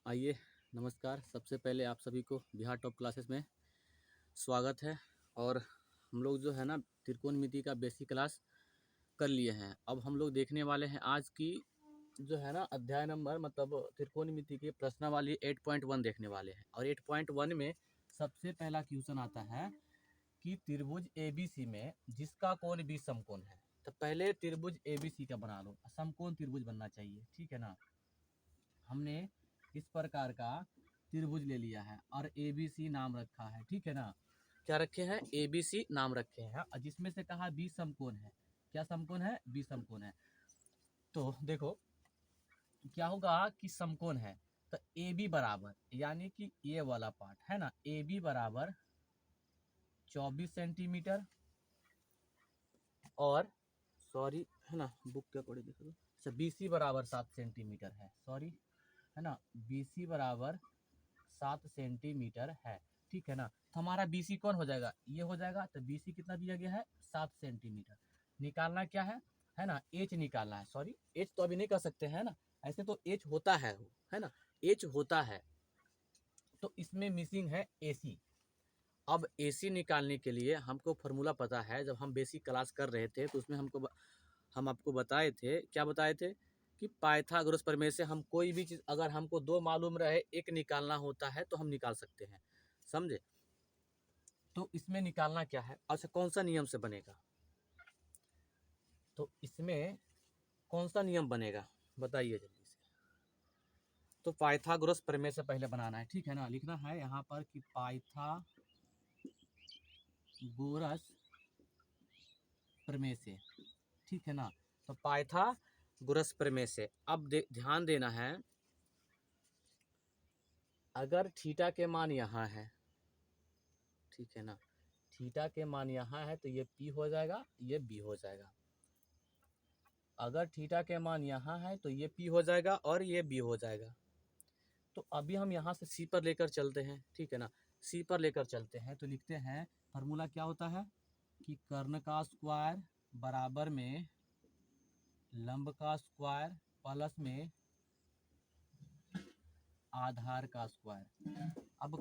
आइए, नमस्कार। सबसे पहले आप सभी को बिहार टॉप क्लासेस में स्वागत है। और हम लोग जो है ना त्रिकोणमिति का बेसिक क्लास कर लिए हैं। अब हम लोग देखने वाले हैं आज की जो है ना अध्याय नंबर मतलब त्रिकोणमिति के प्रश्नावली 8.1 देखने वाले हैं। और 8.1 में सबसे पहला क्वेश्चन आता है कि त्रिभुज ABC में जिसका कोण 20 समकोण है। तो पहले त्रिभुज ABC का बना लो, समकोण त्रिभुज बनना चाहिए, ठीक है ना। हमने इस प्रकार का त्रिभुज ले लिया है और ABC नाम रखा है, ठीक है ना। क्या रखे हैं? ABC नाम रखे हैं और जिसमें से कहा 20 समकोण है। क्या समकोण है? 20 समकोण है। तो देखो क्या होगा कि समकोण है तो AB बराबर यानी कि ये वाला पार्ट है ना, AB बराबर 24 सेंटीमीटर और सॉरी है ना, बुक के अकॉर्डिंग देखो तो अच्छा BC बराबर 7 सेंटीमीटर है, सॉरी है ना, BC बराबर 7 सेंटीमीटर है, ठीक है ना। तो हमारा BC कौन हो जाएगा? ये हो जाएगा। तो BC कितना दिया गया है? 7 सेंटीमीटर। निकालना क्या है ना, H निकालना है। सॉरी H तो अभी नहीं कर सकते हैं ना, ऐसे तो H होता है ना, H होता है। तो इसमें मिसिंग है AC। अब AC निकालने के लिए हमको फॉर्मूला पता है। जब हम बेसिक क्लास कर रहे थे तो उसमें हम आपको बताए थे, क्या बताए थे कि पाइथागोरस प्रमेय से हम कोई भी चीज़ अगर हमको दो मालूम रहे एक निकालना होता है तो हम निकाल सकते हैं, समझे। तो इसमें निकालना क्या है? अच्छा कौन सा नियम से बनेगा? तो इसमें कौन सा नियम बनेगा बताइए जल्दी से। तो पाइथागोरस प्रमेय से पहले बनाना है, ठीक है ना। लिखना है यहाँ पर कि पाइथागोरस प्रमेय से, ठीक है ना। तो पाइथागोरस प्रमेय से अब ध्यान देना है, अगर थीटा के मान यहाँ है, ठीक है ना, थीटा के मान यहाँ है तो ये P हो जाएगा, ये B हो जाएगा। अगर थीटा के मान यहाँ है तो ये P हो जाएगा और ये B हो जाएगा। तो अभी हम यहाँ से C पर लेकर चलते हैं, ठीक है ना। C पर लेकर चलते हैं तो लिखते हैं फार्मूला क्या होता है कि कर्ण का स्क्वायर बराबर में लंब का स्क्वायर प्लस में आधार का स्क्वायर। अब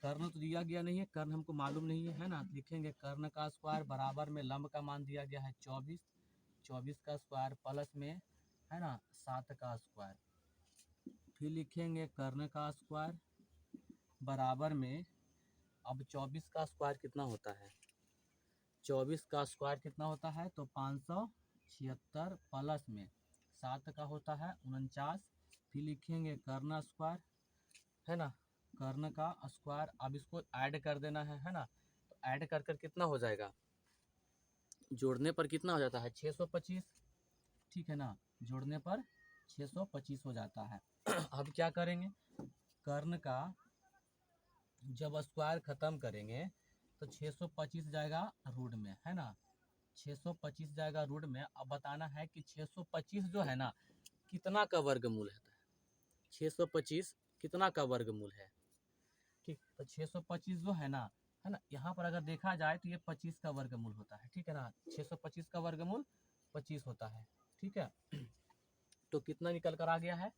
कर्ण तो दिया गया नहीं है, कर्ण हमको मालूम नहीं है ना। लिखेंगे कर्ण का स्क्वायर बराबर में लंब का मान दिया गया है 24, 24 का स्क्वायर प्लस में है ना 7 का स्क्वायर। फिर लिखेंगे कर्ण का स्क्वायर बराबर में, अब 24 का स्क्वायर कितना होता है? 24 का स्क्वायर कितना होता है? तो 576 प्लस में 7 का होता है 49। फिर लिखेंगे कर्ण स्क्वायर है ना, कर्ण का स्क्वायर। अब इसको ऐड कर देना है ना। तो ऐड कर कर कितना हो जाएगा? जोड़ने पर कितना हो जाता है? 625, ठीक है ना। जोड़ने पर 625 हो जाता है। अब क्या करेंगे, कर्ण का जब स्क्वायर खत्म करेंगे तो 625 जाएगा रूट में, है ना। 625 जाएगा रूट में। अब बताना है कि 625 जो है ना कितना का वर्गमूल है? 625 कितना का वर्गमूल है? ठीक, तो 625 जो है ना, यहाँ पर अगर देखा जाए तो ये 25 का वर्गमूल होता है, ठीक है ना। 625 का वर्गमूल 25 होता है, ठीक है। तो कितना निकल कर आ गया है?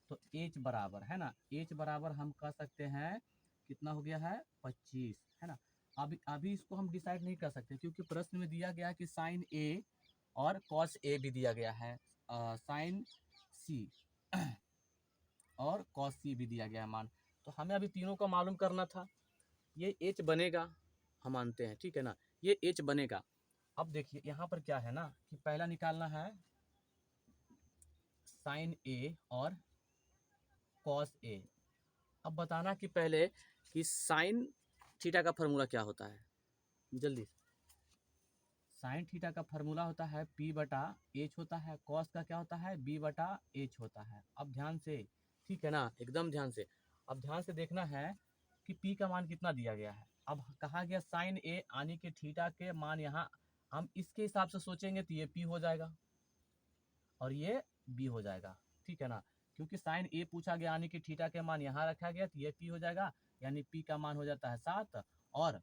तो H बराबर है ना, H बराबर हम कह सकते हैं कितना हो गया है? 25, है ना। अभी इसको हम डिसाइड नहीं कर सकते क्योंकि प्रश्न में दिया गया है कि साइन A और कॉस A भी दिया गया है, साइन C और कॉस C भी दिया गया है मान। तो हमें अभी तीनों का मालूम करना था। ये H बनेगा, हम मानते हैं, ठीक है ना, ये H बनेगा। अब देखिए यहाँ पर क्या है ना कि पहला निकालना है साइन A और कॉस A। अब बताना कि पहले कि साइन थीटा का फार्मूला क्या होता है, जल्दी। साइन थीटा का फार्मूला होता है P बटा H होता है, कॉस का क्या होता है? B बटा H होता है। अब ध्यान से, ठीक है ना, एकदम ध्यान से। अब ध्यान से देखना है कि P का मान कितना दिया गया है। अब कहा गया साइन A यानी कि थीटा के मान यहाँ हम इसके हिसाब से सोचेंगे तो ये P हो जाएगा और ये B हो जाएगा, ठीक है ना। क्योंकि साइन A पूछा गया यानी कि थीटा के मान यहाँ रखा गया तो ये P हो जाएगा, यानी P का मान हो जाता है 7 और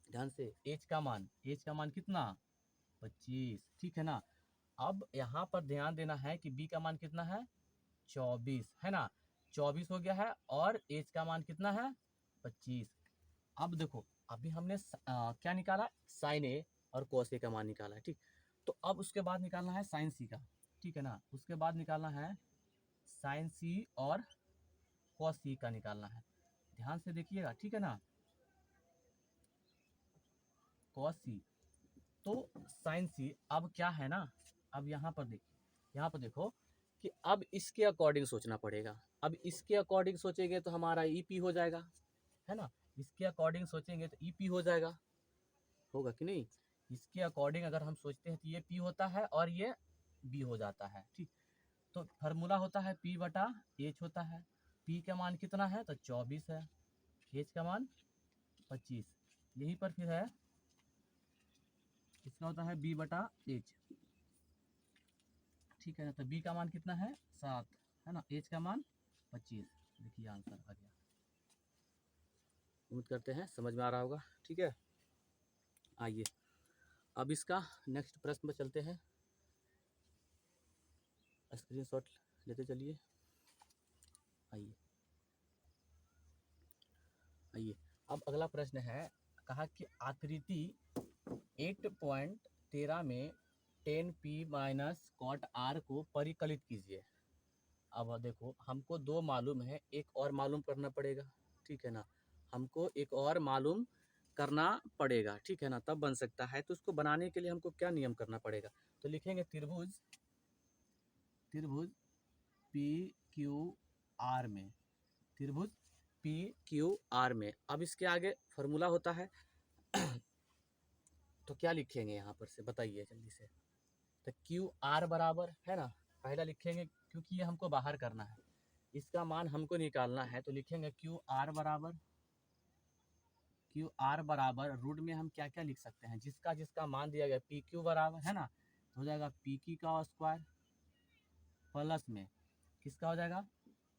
ध्यान से H का मान कितना? 25, ठीक है ना। अब यहाँ पर ध्यान देना है कि B का मान कितना है? 24, है ना। 24 हो गया है और एच का मान कितना है 25। अब देखो अभी हमने क्या निकाला, साइन ए और कॉस ए का मान निकाला है, ठीक। तो अब उसके बाद निकालना है साइन सी का, ठीक है ना। उसके बाद निकालना है साइन सी और कॉस सी का निकालना है। ध्यान से देखिएगा, ठीक है ना। कॉस सी तो साइन सी, अब क्या है ना, अब यहाँ पर देखिए, यहाँ पर देखो कि अब इसके अकॉर्डिंग सोचना पड़ेगा। अब इसके अकॉर्डिंग सोचेंगे तो हमारा ईपी हो जाएगा, है ना। इसके अकॉर्डिंग सोचेंगे तो ईपी हो जाएगा, होगा कि नहीं। इसके अकॉर्डिंग अगर हम सोचते हैं तो ये पी होता है और ये बी हो जाता है, ठीक। तो फार्मूला होता है पी बटा एच होता है। पी का मान कितना है तो 24 है, एच का मान 25। यहीं पर फिर है इसका होता है बी बटा एच, ठीक है ना। तो बी का मान कितना है 7, है ना। एच का मान 25। देखिए आंसर आ गया। उम्मीद करते हैं समझ में आ रहा होगा, ठीक है। आइए अब इसका नेक्स्ट प्रश्न पर चलते हैं। स्क्रीनशॉट लेते चलिए। आइए आइए अब अगला प्रश्न है, कहा कि आकृति 8.13 में 10p माइनस कॉट आर को परिकलित कीजिए। अब देखो हमको दो मालूम है, एक और मालूम करना पड़ेगा, ठीक है ना। हमको एक और मालूम करना पड़ेगा, ठीक है ना, तब बन सकता है। तो उसको बनाने के लिए हमको क्या नियम करना पड़ेगा, तो लिखेंगे त्रिभुज पी क्यू आर में, त्रिभुज पी क्यू आर में। अब इसके आगे फॉर्मूला होता है तो क्या लिखेंगे यहाँ पर से बताइए जल्दी से। तो क्यू आर बराबर है ना, पहला लिखेंगे क्योंकि ये हमको बाहर करना है, इसका मान हमको निकालना है। तो लिखेंगे क्यू आर बराबर रूट में हम क्या क्या लिख सकते हैं, जिसका जिसका मान दिया गया पी क्यू बराबर है ना, तो हो जाएगा पी की का स्क्वायर प्लस में किसका हो जाएगा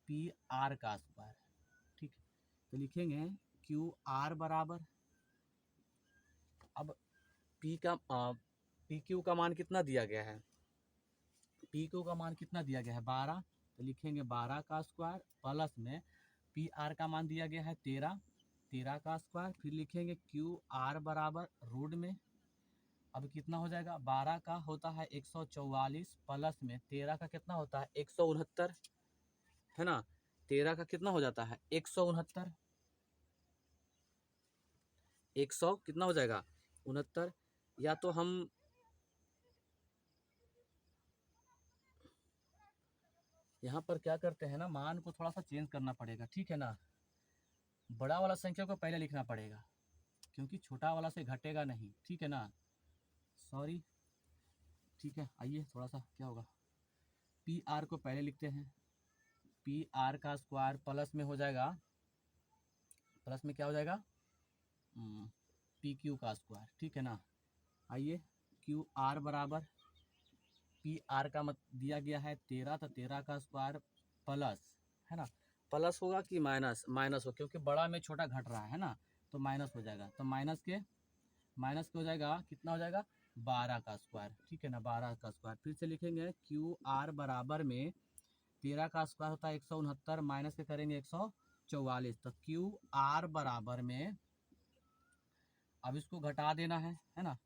पी आर का स्क्वायर, ठीक। तो लिखेंगे क्यू आर बराबर, अब पी क्यू का मान कितना दिया गया है, पी क्यू का मान कितना दिया गया है 12। तो लिखेंगे 12 का स्क्वायर प्लस में पी आर का मान दिया गया है 13 का स्क्वायर। फिर लिखेंगे क्यू आर बराबर रूट में, अब कितना हो जाएगा 12 का होता है 144 प्लस में 13 का कितना होता है 169, है ना। 13 का कितना हो जाता है 169, 100 कितना हो जाएगा 69। या तो हम यहाँ पर क्या करते हैं ना, मान को थोड़ा सा चेंज करना पड़ेगा, ठीक है ना। बड़ा वाला संख्या को पहले लिखना पड़ेगा क्योंकि छोटा वाला से घटेगा नहीं, ठीक है ना। सॉरी, ठीक है। आइए थोड़ा सा क्या होगा, पी आर को पहले लिखते हैं, पी आर का स्क्वायर प्लस में हो जाएगा, प्लस में क्या हो जाएगा पी क्यू का स्क्वायर, ठीक है ना। आइए क्यू आर बराबर पी आर का मत दिया गया है 13, तो 13 का स्क्वायर प्लस, है ना। प्लस होगा कि माइनस, माइनस हो क्योंकि बड़ा में छोटा घट रहा है ना, तो माइनस हो जाएगा। तो माइनस के हो जाएगा कितना हो जाएगा 12 का स्क्वायर, ठीक है ना, 12 का स्क्वायर। फिर से लिखेंगे क्यू आर बराबर में 13 का स्क्वायर होता है 169 माइनस के करेंगे 144। तो क्यू आर बराबर में अब इसको घटा देना है ना।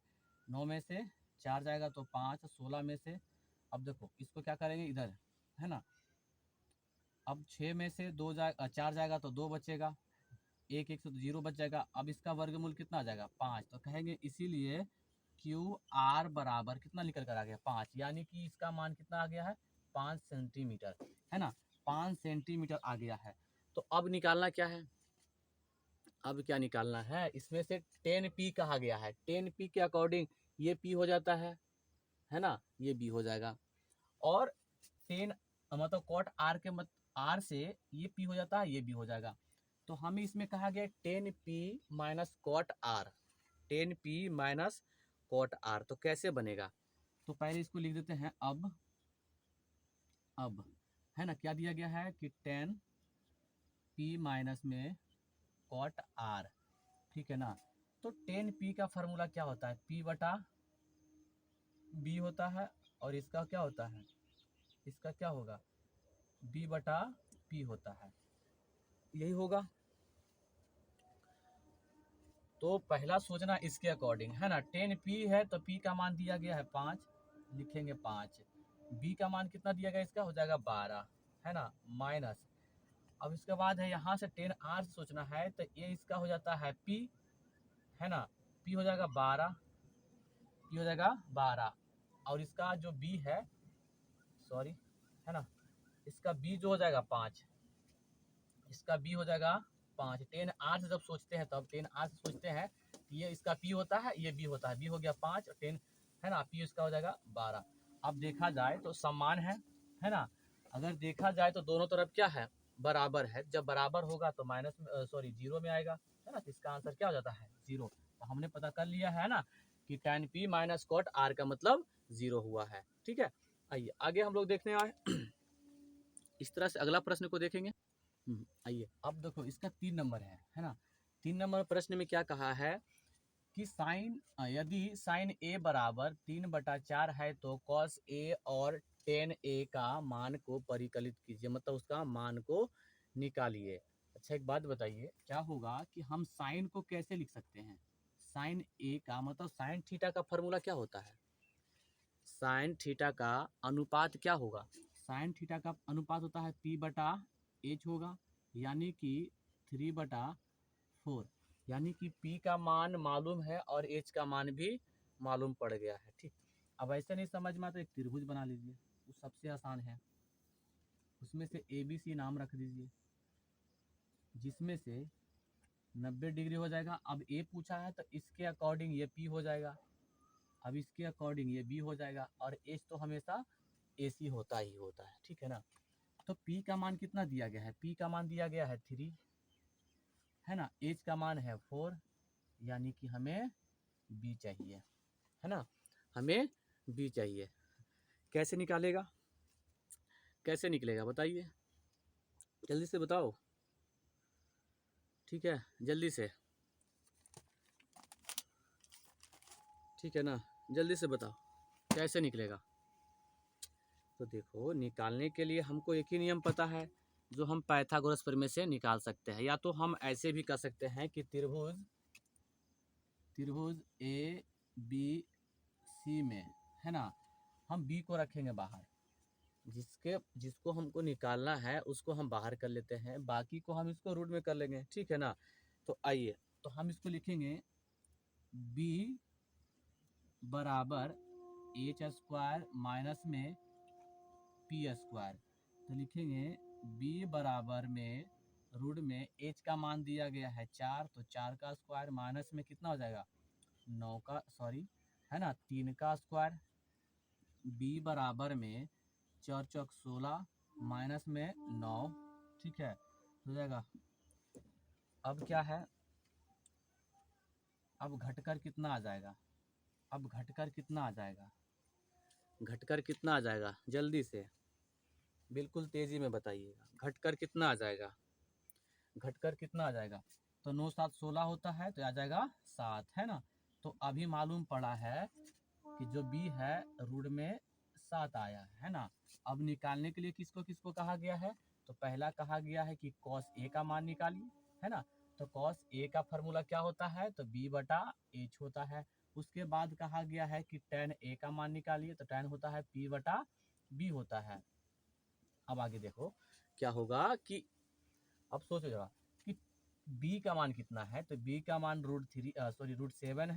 9 में से 4 जाएगा तो 5, 16 में से, अब देखो इसको क्या करेंगे इधर, है ना। अब 6 में से 4 जाएगा तो 2 बचेगा, एक से तो 0 बच जाएगा। अब इसका वर्गमूल कितना आ जाएगा 5। तो कहेंगे इसीलिए क्यू आर बराबर कितना निकल कर आ गया 5, यानी कि इसका मान कितना आ गया है 5 सेंटीमीटर, है ना, 5 सेंटीमीटर आ गया है। तो अब निकालना क्या है, अब क्या निकालना है, इसमें से 10p कहा गया है, 10p के अकॉर्डिंग ये p हो जाता है ना, ये b हो जाएगा। और 10 मतलब कॉट आर के आर से ये p हो जाता है, ये b हो जाएगा। तो हमें इसमें कहा गया 10p minus cot R, 10p minus cot R. तो कैसे बनेगा, तो पहले इसको लिख देते हैं अब है ना, क्या दिया गया है कि 10p माइनस में कॉट आर, ठीक है ना। तो 10p का फार्मूला क्या होता है p बटा b होता है, और इसका क्या होता है, इसका क्या होगा b बटा P होता है, यही होगा। तो पहला सोचना इसके अकॉर्डिंग, है ना। 10P है तो P का मान दिया गया है 5, लिखेंगे 5। B का मान कितना दिया गया, इसका हो जाएगा 12, है ना, माइनस। अब इसके बाद है यहाँ से 10R से सोचना है, तो ये इसका हो जाता है P, है ना। P हो जाएगा 12, P हो जाएगा 12, और इसका जो B है, सॉरी, है ना, इसका B जो हो जाएगा 5, इसका B हो जाएगा 5। 10R से जब सोचते हैं, तब 10R से सोचते हैं, ये इसका P होता है, ये B होता है, B हो गया 5 और 10, है ना, P इसका हो जाएगा 12। अब देखा जाए तो समान है ना। अगर देखा जाए तो दोनों तरफ क्या है, बराबर है। जब बराबर होगा तो माइनस में, सॉरी, जीरो में आएगा, है ना। तो इसका आंसर क्या हो जाता है, जीरो। तो हमने पता कर लिया है ना कि tan P minus cot R का मतलब जीरो हुआ है। ठीक है, आइए आगे हम लोग देखने आए। इस तरह से अगला प्रश्न को देखेंगे। आइए अब देखो, इसका 3 नंबर है ना। 3 नंबर प्रश्न में क्या कहा है कि साइन, यदि साइन A बराबर 3/4 है तो कॉस A और tan A का मान को परिकलित कीजिए, मतलब उसका मान को निकालिए। अच्छा एक बात बताइए, क्या होगा कि हम साइन को कैसे लिख सकते हैं। साइन A का मतलब साइन थीटा का फॉर्मूला क्या होता है, साइन थीटा का अनुपात क्या होगा, साइन थीटा का अनुपात होता है P/H होगा, यानी कि 3/4, यानी कि P का मान मालूम है और H का मान भी मालूम पड़ गया है। ठीक, अब ऐसे नहीं समझ में आता, एक त्रिभुज बना लीजिए, वो सबसे आसान है। उसमें से ABC नाम रख दीजिए, जिसमें से 90 डिग्री हो जाएगा। अब A पूछा है तो इसके अकॉर्डिंग ये P हो जाएगा, अब इसके अकॉर्डिंग ये B हो जाएगा, और H तो हमेशा AC होता ही होता है। ठीक है ना। तो P का मान कितना दिया गया है, P का मान दिया गया है 3, है ना। H का मान है 4, यानी कि हमें B चाहिए, है ना, हमें B चाहिए। कैसे निकालेगा, कैसे निकलेगा बताइए, जल्दी से बताओ। ठीक है, जल्दी से, ठीक है ना, जल्दी से बताओ कैसे निकलेगा। तो देखो, निकालने के लिए हमको एक ही नियम पता है जो हम पाइथागोरस प्रमेय से निकाल सकते हैं। या तो हम ऐसे भी कर सकते हैं कि त्रिभुज ABC में, है ना, हम B को रखेंगे बाहर, जिसको हमको निकालना है उसको हम बाहर कर लेते हैं, बाकी को हम इसको रूट में कर लेंगे। ठीक है ना। तो आइए, तो हम इसको लिखेंगे B बराबर H² माइनस में P²। तो लिखेंगे B बराबर में रूट में H का मान दिया गया है 4, तो 4 का स्क्वायर माइनस में कितना हो जाएगा, 9 का, सॉरी, है ना, 3 का स्क्वायर। B बराबर में 4 चौक 16 माइनस में 9, ठीक है, हो जाएगा। अब क्या है, अब घटकर कितना आ जाएगा, अब घटकर कितना आ जाएगा, घटकर कितना आ जाएगा, जल्दी से, बिल्कुल तेजी में बताइएगा, घटकर कितना आ जाएगा, घटकर कितना आ जाएगा। तो 9 7 16 होता है, तो आ जाएगा 7, है ना। तो अभी मालूम पड़ा है कि जो B है रूट में 7 आया है ना। अब निकालने के लिए किसको किसको कहा गया है, तो पहला कहा गया है कि cos A का मान निकालिए, है ना। तो cos A का फॉर्मूला क्या होता है, तो B/H होता है। उसके बाद कहा गया है कि tan A का मान निकालिए, तो tan होता है P/B होता है। अब आगे देखो क्या होगा कि, अब सोचो जरा कि B का मान कितना है, तो B का मान √7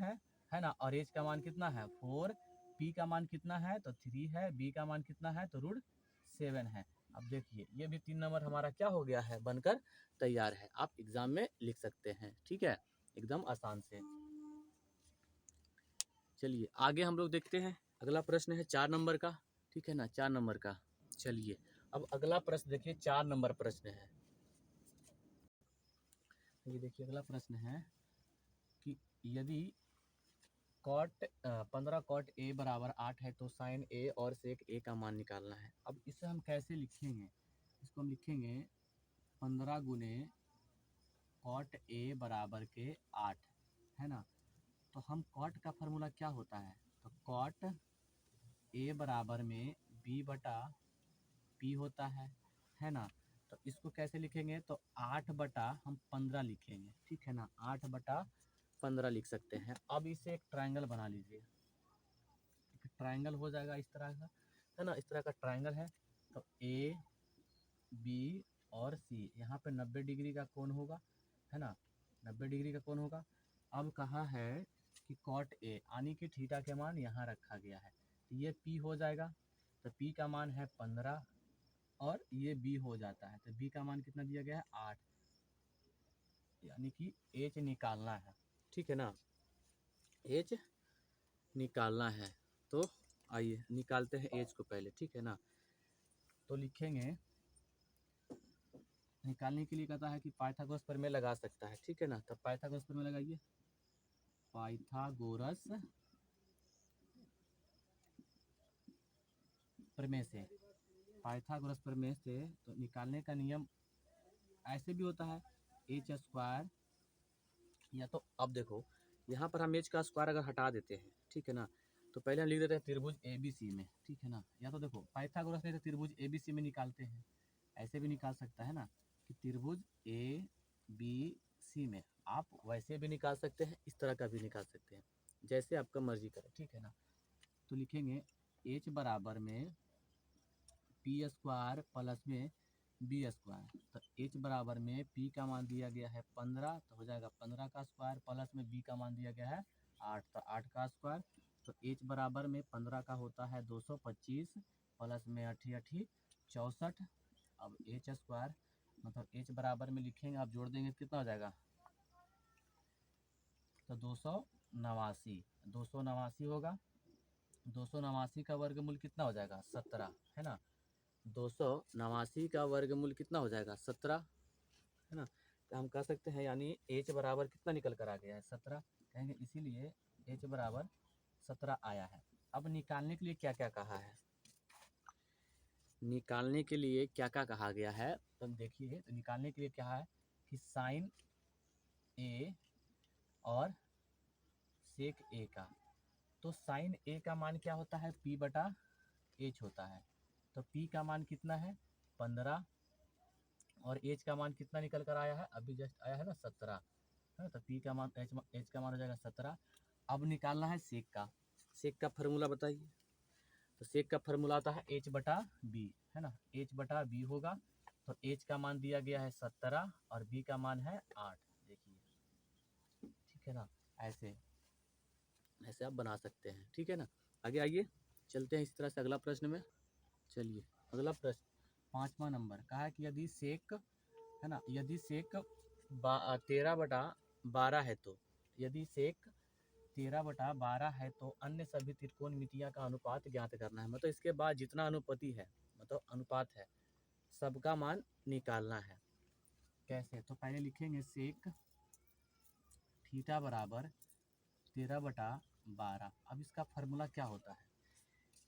है ना, और H का मान कितना है 4, P का मान कितना है तो 3 है, B का मान कितना है तो √7 है। अब देखिए ये भी 3 नंबर हमारा क्या हो गया है, बनकर तैयार है, आप एग्जाम में लिख सकते हैं। ठीक है, एकदम आसान से। चलिए आगे हम लोग देखते हैं, अगला प्रश्न है 4 नंबर का। ठीक है ना, 4 नंबर का। चलिए अब अगला प्रश्न देखिए, 4 नंबर प्रश्न है। ये देखिए अगला प्रश्न है कि यदि कॉट 15 कॉट A बराबर 8 है तो साइन A और सेक A का मान निकालना है। अब इसे हम कैसे लिखेंगे, इसको हम लिखेंगे 15 गुने कॉट A बराबर के 8, है ना। तो हम कॉट का फॉर्मूला क्या होता है, तो कॉट A बराबर में B/P होता है ना। तो इसको कैसे लिखेंगे, तो 8/, हम 15 लिखेंगे, ठीक है ना, 8/15 लिख सकते हैं। अब इसे एक ट्रायंगल बना लीजिए, एक ट्रायंगल हो जाएगा इस तरह का, है ना, इस तरह का ट्रायंगल है। तो ए बी और सी, यहाँ पे 90 डिग्री का कोण होगा, है ना, 90 डिग्री का कोण होगा। अब कहा है कि कॉट ए यानी कि थीटा के मान यहाँ रखा गया है, तो ये पी हो जाएगा, तो पी का मान है 15 और ये बी हो जाता है, तो बी का मान कितना दिया गया है 8, यानी कि एच निकालना है, ठीक है ना, एच निकालना है। तो आइए निकालते हैं एच को पहले, ठीक है ना। तो लिखेंगे, निकालने के लिए कहता है कि पाइथागोरस प्रमेय लगा सकता है, ठीक है ना, तो पाइथागोरस प्रमेय लगाइए, पाइथागोरस प्रमेय से, पाइथागोरस प्रमेय से तो निकालने का नियम ऐसे भी होता है, एच स्क्वायर, या तो अब देखो यहाँ पर हम एच का स्क्वायर अगर हटा देते हैं, ठीक है ना, तो पहले हम लिख देते हैं त्रिभुज ए बी सी में, ठीक है ना, या तो देखो पाइथागोरस ने तो त्रिभुज ए बी सी में निकालते हैं, ऐसे भी निकाल सकता है ना कि त्रिभुज ए बी सी में, आप वैसे भी निकाल सकते हैं, इस तरह का भी निकाल सकते हैं, जैसे आपका मर्जी करे, ठीक है ना। तो लिखेंगे एच बराबर में पी स्क्वायर प्लस में बी स्क्वायर, तो एच बराबर में पी का मान दिया गया है 15, तो हो जाएगा 15 का स्क्वायर प्लस में बी का मान दिया गया है 8, तो 8 का स्क्वायर, तो एच बराबर में 15 का होता है 225 प्लस में 8 8 64। अब एच स्क्वायर मतलब एच बराबर में लिखेंगे, आप जोड़ देंगे कितना हो जाएगा, तो 289 होगा, 289 का वर्गमूल कितना हो जाएगा 17, है ना, 289 का वर्गमूल कितना हो जाएगा 17, है ना, तो हम कह सकते हैं यानी एच बराबर कितना निकल कर आ गया है 17, कहेंगे इसीलिए एच बराबर 17 आया है। अब निकालने के लिए क्या क्या कहा है, निकालने के लिए क्या क्या कहा गया है, तो देखिए, तो निकालने के लिए क्या है कि साइन ए और सेक ए का, तो साइन ए का मान क्या होता है P/H होता है, तो P का मान कितना है 15 और H का मान कितना निकल कर आया है, अभी जस्ट आया है ना 17, है ना, तो P का मान H का मान हो जाएगा 17। अब निकालना है सेक का फार्मूला बताइए, तो सेक का फार्मूला आता है H/B, है ना, H/B होगा, तो H का मान दिया गया है 17 और B का मान है 8, देखिए, ठीक है ना, ऐसे ऐसे आप बना सकते हैं, ठीक है ना। आगे आइए चलते हैं इस तरह से अगला प्रश्न में। चलिए अगला प्रश्न 5वां नंबर कहा है कि यदि सेक, है ना, यदि सेक 13/12 है, तो यदि सेक 13/12 है तो अन्य सभी त्रिकोणमितियों का अनुपात ज्ञात करना है, मतलब इसके बाद जितना अनुपाति है, मतलब अनुपात है, सबका मान निकालना है। कैसे, तो पहले लिखेंगे सेक थीटा बराबर 13/12। अब इसका फार्मूला क्या होता है,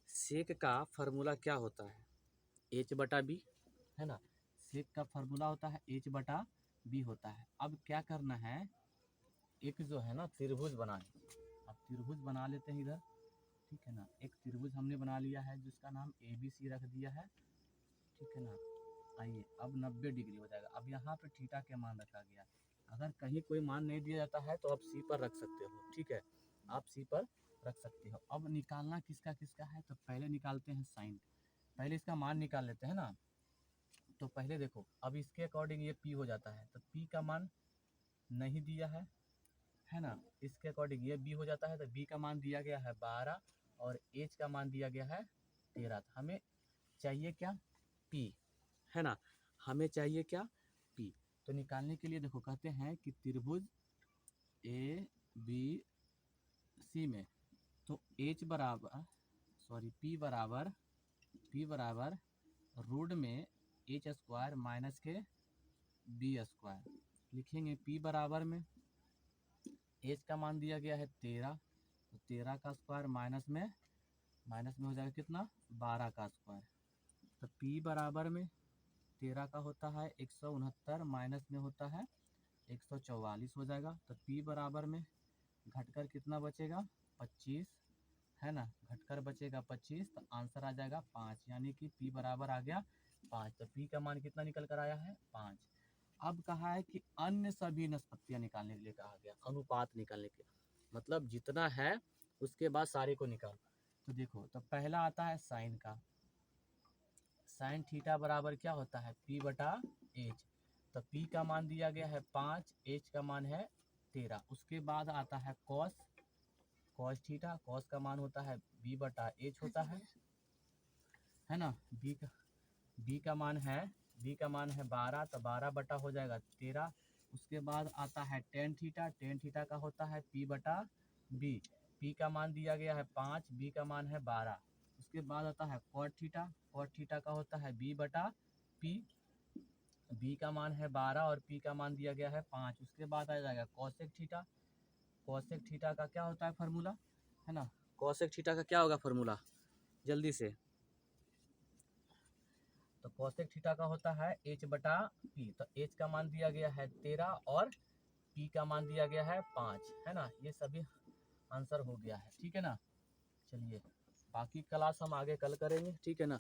सेक का फार्मूला क्या होता है H/B, है ना, सेक का फार्मूला होता है H/B होता है। अब क्या करना है, एक जो है ना त्रिभुज बनाए, अब त्रिभुज बना लेते हैं इधर, ठीक है ना, एक त्रिभुज हमने बना लिया है जिसका नाम ABC रख दिया है, ठीक है ना। आइए अब 90 डिग्री हो जाएगा, अब यहाँ पे थीटा के मान रखा गया, अगर कहीं कोई मान नहीं दिया जाता है तो आप सी पर रख सकते हो, ठीक है, आप सी पर रख सकते हो। अब निकालना किसका किसका है, तो पहले निकालते हैं साइन, पहले इसका मान निकाल लेते हैं ना, तो पहले देखो अब इसके अकॉर्डिंग ये पी हो जाता है, तो पी का मान नहीं दिया है ना, इसके अकॉर्डिंग ये बी हो जाता है, तो बी का मान दिया गया है 12 और एच का मान दिया गया है 13, तो हमें चाहिए क्या पी, है ना, हमें चाहिए क्या पी। तो निकालने के लिए देखो कहते हैं कि त्रिभुज ए बी सी में, तो एच बराबर पी बराबर रूट में एच स्क्वायर माइनस के बी स्क्वायर, लिखेंगे पी बराबर में एच का मान दिया गया है 13, तो 13 का स्क्वायर माइनस में हो जाएगा कितना 12 का स्क्वायर, तो पी बराबर में 13 का होता है 169 माइनस में होता है 144 हो जाएगा, तो पी बराबर में घटकर कितना बचेगा 25, है ना, घटकर बचेगा 25, तो आंसर आ जाएगा 5, यानी कि पी बराबर आ गया 5, तो p का मान कितना निकल कर आया है 5। अब कहा है कि अन्य सभी निष्पत्तियां निकालने के लिए कहा गया, अनुपात निकालने के, मतलब जितना है उसके बाद सारे को निकाल। तो देखो, तो पहला आता है साइन का, साइन थीटा बराबर क्या होता है p बटा एच। तो p का मान दिया गया है 5, h का मान है 13। उसके बाद आता है कॉस, कॉस थीटा, कॉस का मान होता है b बटा एच होता है ना। b का मान है 12, तो 12 बटा हो जाएगा 13। उसके बाद आता है टेन थीटा, टेन थीटा का होता है p बटा b। p का मान दिया गया है 5, b का मान है 12। उसके बाद आता है कॉट थीटा, कॉट थीटा का होता है b बटा p। b का मान है 12 और p का मान दिया गया है 5। उसके बाद आ जाएगा कॉसेक थीटा, कॉसेक थीटा का क्या होता है फार्मूला, है ना। कॉसेक थीटा का क्या होगा फार्मूला, जल्दी से। तो कॉसेक थीटा का होता है h बटा p। तो h का मान दिया गया है 13 और p का मान दिया गया है 5, है ना। ये सभी आंसर हो गया है, ठीक है ना। चलिए बाकी क्लास हम आगे कल करेंगे, ठीक है ना।